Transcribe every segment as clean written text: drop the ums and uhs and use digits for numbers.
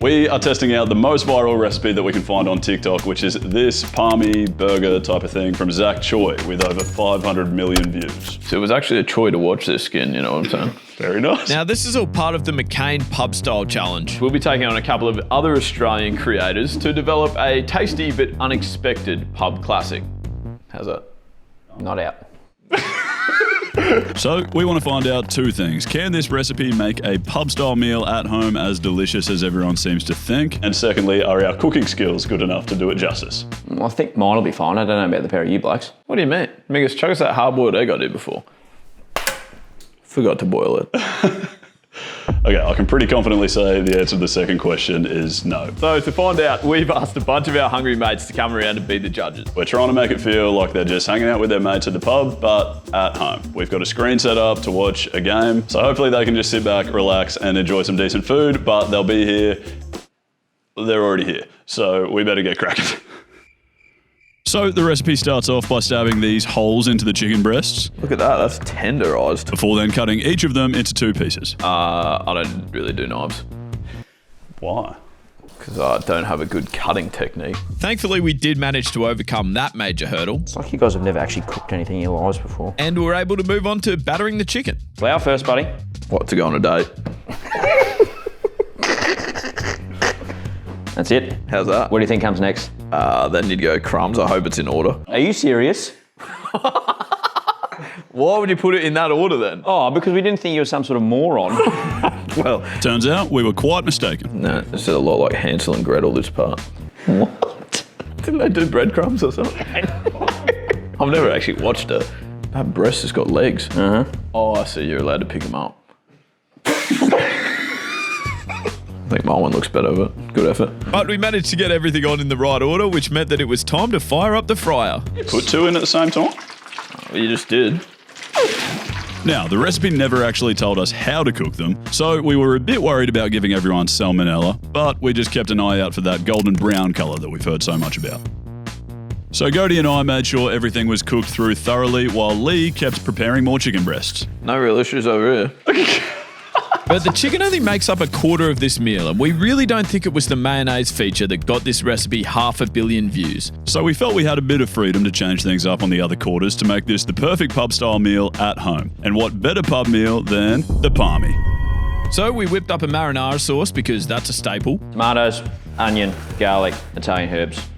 We are testing out the most viral recipe that we can find on TikTok, which is this Parmi burger type of thing from Zach Choi with over 500 million views. So it was actually a Choi to watch this skin, you know what I'm saying? Very nice. Now, this is all part of the McCain Pub Style challenge. We'll be taking on a couple of other Australian creators to develop a tasty but unexpected pub classic. How's that? Not out. So we want to find out two things. Can this recipe make a pub style meal at home as delicious as everyone seems to think? And secondly, are our cooking skills good enough to do it justice? Well, I think mine will be fine. I don't know about the pair of you blokes. What do you mean? Mingus, chuck us that hard-boiled egg I did before. Forgot to boil it. Okay, I can pretty confidently say the answer to the second question is no. So to find out, we've asked a bunch of our hungry mates to come around and be the judges. We're trying to make it feel like they're just hanging out with their mates at the pub, but at home. We've got a screen set up to watch a game, so hopefully they can just sit back, relax, and enjoy some decent food, but they'll be here. They're already here, so we better get cracking. So the recipe starts off by stabbing these holes into the chicken breasts. Look at that, that's tenderized. Before then cutting each of them into 2 pieces. I don't really do knives. Why? Because I don't have a good cutting technique. Thankfully, we did manage to overcome that major hurdle. It's like you guys have never actually cooked anything in your lives before. And we were able to move on to battering the chicken. Flour first, buddy. What, to go on a date? That's it. How's that? What do you think comes next? Then you'd go crumbs. I hope it's in order. Are you serious? Why would you put it in that order then? Oh, because we didn't think you were some sort of moron. Well, Turns out we were quite mistaken. no, this is a lot like Hansel and Gretel, this part. What? Didn't they do breadcrumbs or something? I've never actually watched it. That breast has got legs. Uh-huh. Oh, I see. You're allowed to pick them up. I think my one looks better, but good effort. But we managed to get everything on in the right order, which meant that it was time to fire up the fryer. Put 2 in at the same time? Well, you just did. Now, the recipe never actually told us how to cook them, so we were a bit worried about giving everyone salmonella, but we just kept an eye out for that golden brown colour that we've heard so much about. So Godie and I made sure everything was cooked through thoroughly while Lee kept preparing more chicken breasts. No real issues over here. But the chicken only makes up a quarter of this meal, and we really don't think it was the mayonnaise feature that got this recipe 500 million views. So we felt we had a bit of freedom to change things up on the other quarters to make this the perfect pub-style meal at home. And what better pub meal than the Parmi? So we whipped up a marinara sauce because that's a staple. Tomatoes, onion, garlic, Italian herbs.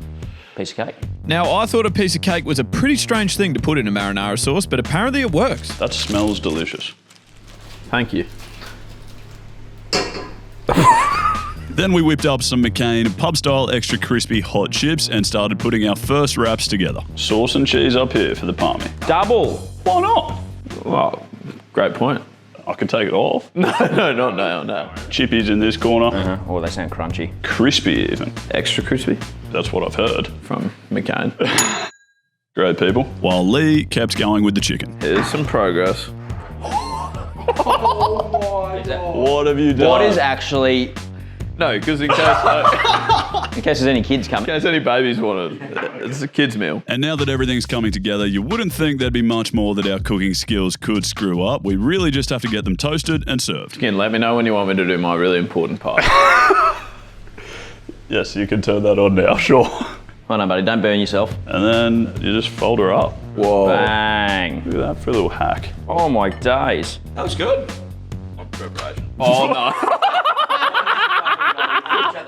Piece of cake. Now, I thought a piece of cake was a pretty strange thing to put in a marinara sauce, but apparently it works. That smells delicious. Thank you. Then we whipped up some McCain Pub Style extra crispy hot chips and started putting our first wraps together. Sauce and cheese up here for the Parmi. Double. Why not? Well, great point. I can take it off. No, not now, no. Chippies in this corner. Uh-huh. Oh, they sound crunchy. Crispy even. Extra crispy That's what I've heard. from McCain. Great people. While Lee kept going with the chicken. Here's some progress. What have you done? What is actually, No, because in case in case there's any kids coming? any babies want it, it's a kid's meal. And now that everything's coming together, you wouldn't think there'd be much more that our cooking skills could screw up. We really just have to get them toasted and served. Again, let me know when you want me to do my really important part. Yes, you can turn that on now, sure. Oh no, buddy, don't burn yourself. And then you just fold her up. Whoa. Bang. Look at that for a little hack. Oh my days. That was good. Oh no.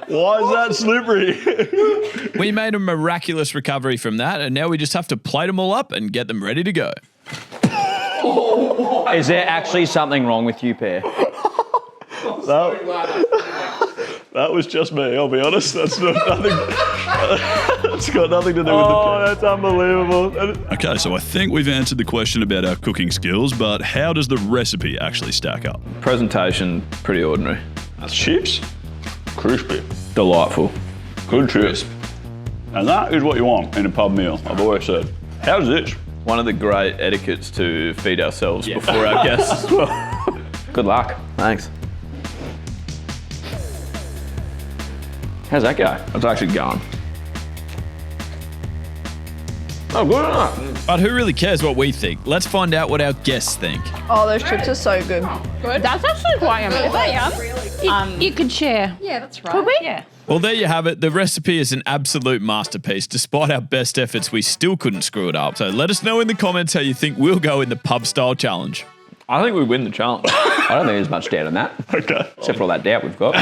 Why is that slippery? We made a miraculous recovery from that, and now we just have to plate them all up and get them ready to go. Is there actually something wrong with you, Pear? That was just me, I'll be honest. That's not nothing. It's got nothing to do with the. Oh, that's unbelievable. Okay, so I think we've answered the question about our cooking skills, but how does the recipe actually stack up? Presentation, pretty ordinary. Chips, crispy, Delightful. good chips, and that is what you want in a pub meal. I've always said. How's this? One of the great etiquettes to feed ourselves before our guests as well. Good luck. Thanks. How's that go? It's actually gone. Oh, good enough. But who really cares what we think? Let's find out what our guests think. Oh, those chips are so good. That's actually quite yummy. Is that yum? You could share. Yeah, that's right. Could we? Yeah. Well, there you have it. The recipe is an absolute masterpiece. Despite our best efforts, we still couldn't screw it up. So let us know in the comments how you think we'll go in the pub style challenge. I think we win the challenge. I don't think there's much doubt in that, Okay. except for all that doubt we've got.